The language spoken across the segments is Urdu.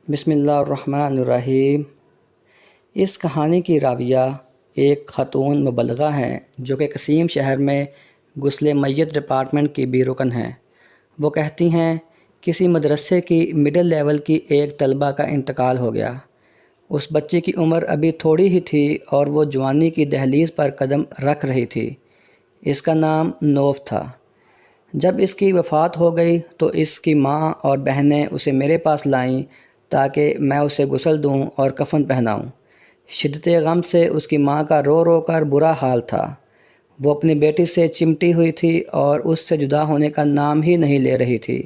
بسم اللہ الرحمن الرحیم۔ اس کہانی کی راویہ ایک خاتون مبلغہ ہیں جو کہ قصیم شہر میں غسل میت ڈپارٹمنٹ کی بھی رکن ہیں۔ وہ کہتی ہیں کسی مدرسے کی مڈل لیول کی ایک طالبہ کا انتقال ہو گیا۔ اس بچی کی عمر ابھی تھوڑی ہی تھی اور وہ جوانی کی دہلیز پر قدم رکھ رہی تھی۔ اس کا نام نوف تھا۔ جب اس کی وفات ہو گئی تو اس کی ماں اور بہنیں اسے میرے پاس لائیں تاکہ میں اسے غسل دوں اور کفن پہناؤں۔ شدت غم سے اس کی ماں کا رو رو کر برا حال تھا۔ وہ اپنی بیٹی سے چمٹی ہوئی تھی اور اس سے جدا ہونے کا نام ہی نہیں لے رہی تھی۔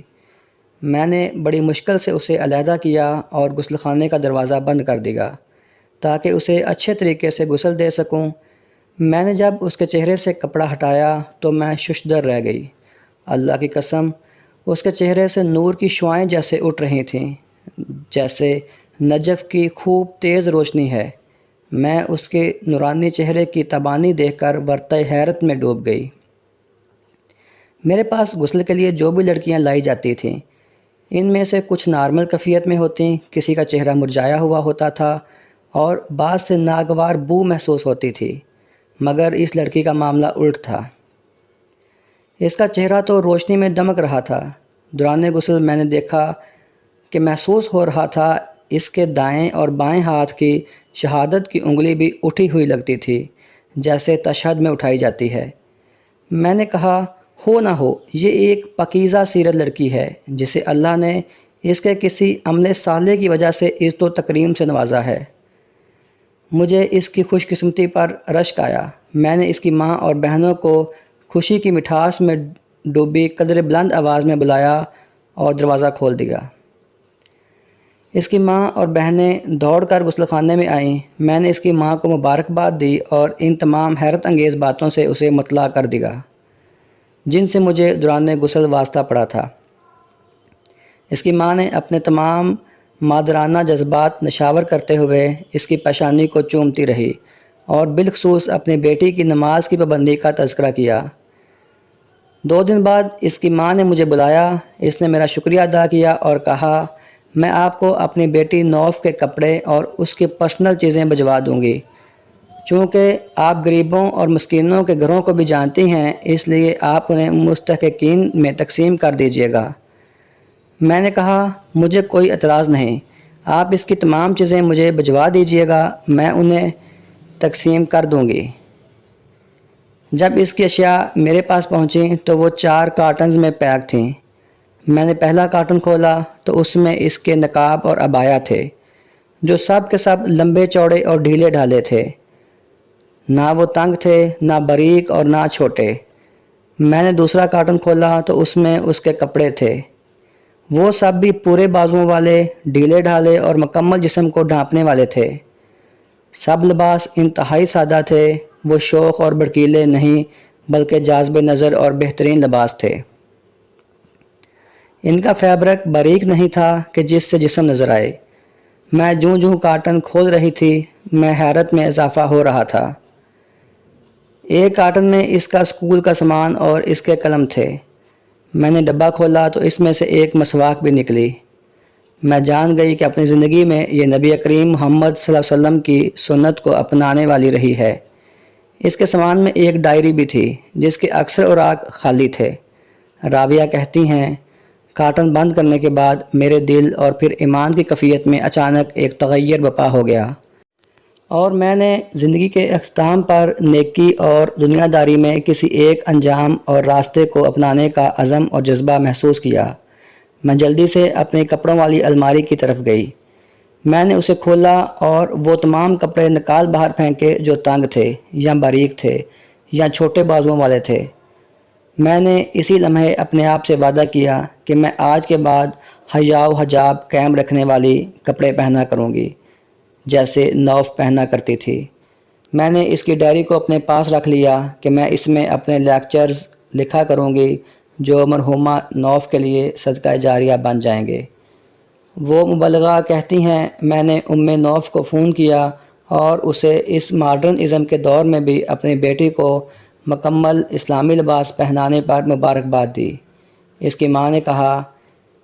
میں نے بڑی مشکل سے اسے علیحدہ کیا اور غسل خانے کا دروازہ بند کر دیا تاکہ اسے اچھے طریقے سے غسل دے سکوں۔ میں نے جب اس کے چہرے سے کپڑا ہٹایا تو میں ششدر رہ گئی۔ اللہ کی قسم، اس کے چہرے سے نور کی شعائیں جیسے اٹھ رہی تھیں، جیسے نجف کی خوب تیز روشنی ہے۔ میں اس کے نورانی چہرے کی تبانی دیکھ کر ورطہ حیرت میں ڈوب گئی۔ میرے پاس غسل کے لیے جو بھی لڑکیاں لائی جاتی تھیں، ان میں سے کچھ نارمل کیفیت میں ہوتیں، کسی کا چہرہ مرجھایا ہوا ہوتا تھا اور بعض سے ناگوار بو محسوس ہوتی تھی، مگر اس لڑکی کا معاملہ الٹ تھا۔ اس کا چہرہ تو روشنی میں دمک رہا تھا۔ دوران غسل میں نے دیکھا کہ محسوس ہو رہا تھا اس کے دائیں اور بائیں ہاتھ کی شہادت کی انگلی بھی اٹھی ہوئی لگتی تھی، جیسے تشہد میں اٹھائی جاتی ہے۔ میں نے کہا ہو نہ ہو یہ ایک پاکیزہ سیرت لڑکی ہے جسے اللہ نے اس کے کسی عمل صالح کی وجہ سے عزت و تکریم سے نوازا ہے۔ مجھے اس کی خوش قسمتی پر رشک آیا۔ میں نے اس کی ماں اور بہنوں کو خوشی کی مٹھاس میں ڈوبی قدر بلند آواز میں بلایا اور دروازہ کھول دیا۔ اس کی ماں اور بہنیں دوڑ کر غسل خانے میں آئیں۔ میں نے اس کی ماں کو مبارکباد دی اور ان تمام حیرت انگیز باتوں سے اسے مطلع کر دیا جن سے مجھے دوران غسل واسطہ پڑا تھا۔ اس کی ماں نے اپنے تمام مادرانہ جذبات نشاور کرتے ہوئے اس کی پیشانی کو چومتی رہی اور بالخصوص اپنی بیٹی کی نماز کی پابندی کا تذکرہ کیا۔ 2 دن بعد اس کی ماں نے مجھے بلایا۔ اس نے میرا شکریہ ادا کیا اور کہا میں آپ کو اپنی بیٹی نوف کے کپڑے اور اس کی پرسنل چیزیں بھجوا دوں گی۔ چونکہ آپ غریبوں اور مسکینوں کے گھروں کو بھی جانتی ہیں، اس لیے آپ انہیں مستحقین میں تقسیم کر دیجیے گا۔ میں نے کہا مجھے کوئی اعتراض نہیں، آپ اس کی تمام چیزیں مجھے بھجوا دیجیے گا، میں انہیں تقسیم کر دوں گی۔ جب اس کی اشیاء میرے پاس پہنچیں تو وہ 4 کارٹنز میں پیک تھیں۔ میں نے پہلا کارٹن کھولا تو اس میں اس کے نقاب اور عبایا تھے جو سب کے سب لمبے چوڑے اور ڈھیلے ڈھالے تھے، نہ وہ تنگ تھے، نہ باریک اور نہ چھوٹے۔ میں نے دوسرا کارٹن کھولا تو اس میں اس کے کپڑے تھے، وہ سب بھی پورے بازوؤں والے، ڈھیلے ڈھالے اور مکمل جسم کو ڈھانپنے والے تھے۔ سب لباس انتہائی سادہ تھے، وہ شوق اور بھڑکیلے نہیں بلکہ جاذب نظر اور بہترین لباس تھے۔ ان کا فیبرک باریک نہیں تھا کہ جس سے جسم نظر آئے۔ میں جوں جوں کارٹن کھول رہی تھی میں حیرت میں اضافہ ہو رہا تھا۔ ایک کارٹن میں اس کا اسکول کا سامان اور اس کے قلم تھے۔ میں نے ڈبہ کھولا تو اس میں سے ایک مسواک بھی نکلی۔ میں جان گئی کہ اپنی زندگی میں یہ نبی کریم محمد صلی اللہ علیہ وسلم کی سنت کو اپنانے والی رہی ہے۔ اس کے سامان میں ایک ڈائری بھی تھی جس کے اکثر اوراق خالی تھے۔ راویہ کہتی ہیں کارٹن بند کرنے کے بعد میرے دل اور پھر ایمان کی کیفیت میں اچانک ایک تغیر برپا ہو گیا اور میں نے زندگی کے اختتام پر نیکی اور دنیا داری میں کسی ایک انجام اور راستے کو اپنانے کا عزم اور جذبہ محسوس کیا۔ میں جلدی سے اپنے کپڑوں والی الماری کی طرف گئی۔ میں نے اسے کھولا اور وہ تمام کپڑے نکال باہر پھینکے جو تنگ تھے یا باریک تھے یا چھوٹے بازوؤں والے تھے۔ میں نے اسی لمحے اپنے آپ سے وعدہ کیا کہ میں آج کے بعد حیا و حجاب قائم رکھنے والی کپڑے پہنا کروں گی جیسے نوف پہنا کرتی تھی۔ میں نے اس کی ڈائری کو اپنے پاس رکھ لیا کہ میں اس میں اپنے لیکچرز لکھا کروں گی جو مرحومہ نوف کے لیے صدقہ جاریہ بن جائیں گے۔ وہ مبلغہ کہتی ہیں میں نے نوف کو فون کیا اور اسے اس ماڈرن ازم کے دور میں بھی اپنی بیٹی کو مکمل اسلامی لباس پہنانے پر مبارکباد دی۔ اس کی ماں نے کہا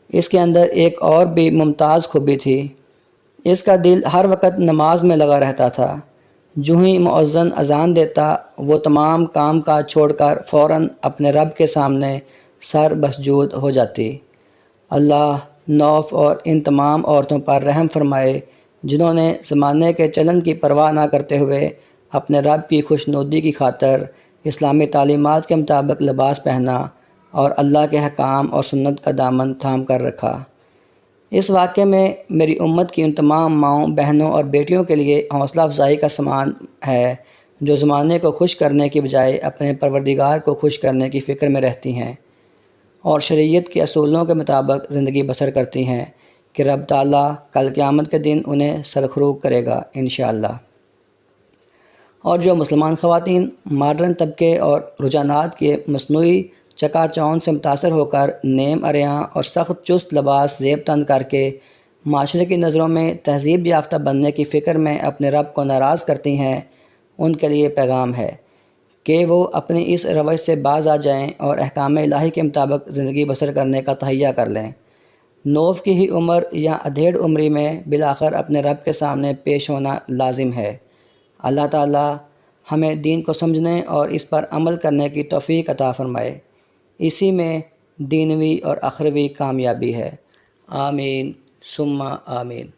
اس کے اندر ایک اور بھی ممتاز خوبی تھی، اس کا دل ہر وقت نماز میں لگا رہتا تھا۔ جو ہی مؤذن اذان دیتا وہ تمام کام کاج چھوڑ کر فوراً اپنے رب کے سامنے سر مسجود ہو جاتی۔ اللہ نوف اور ان تمام عورتوں پر رحم فرمائے جنہوں نے زمانے کے چلن کی پرواہ نہ کرتے ہوئے اپنے رب کی خوشنودی کی خاطر اسلامی تعلیمات کے مطابق لباس پہنا اور اللہ کے حکام اور سنت کا دامن تھام کر رکھا۔ اس واقعے میں میری امت کی ان تمام ماؤں، بہنوں اور بیٹیوں کے لیے حوصلہ افزائی کا سامان ہے جو زمانے کو خوش کرنے کی بجائے اپنے پروردگار کو خوش کرنے کی فکر میں رہتی ہیں اور شریعت کے اصولوں کے مطابق زندگی بسر کرتی ہیں کہ رب تعالیٰ کل قیامت کے دن انہیں سرخروغ کرے گا انشاءاللہ۔ اور جو مسلمان خواتین ماڈرن طبقے اور رجحانات کے مصنوعی چکا چوند سے متاثر ہو کر نیم اریاں اور سخت چست لباس زیب تن کر کے معاشرے کی نظروں میں تہذیب یافتہ بننے کی فکر میں اپنے رب کو ناراض کرتی ہیں، ان کے لیے پیغام ہے کہ وہ اپنی اس روش سے باز آ جائیں اور احکام الہی کے مطابق زندگی بسر کرنے کا تہیہ کر لیں۔ نوف کی ہی عمر یا ادھیڑ عمری میں بالآخر اپنے رب کے سامنے پیش ہونا لازم ہے۔ اللہ تعالی ہمیں دین کو سمجھنے اور اس پر عمل کرنے کی توفیق عطا فرمائے۔ اسی میں دینوی اور اخروی کامیابی ہے۔ آمین ثم آمین۔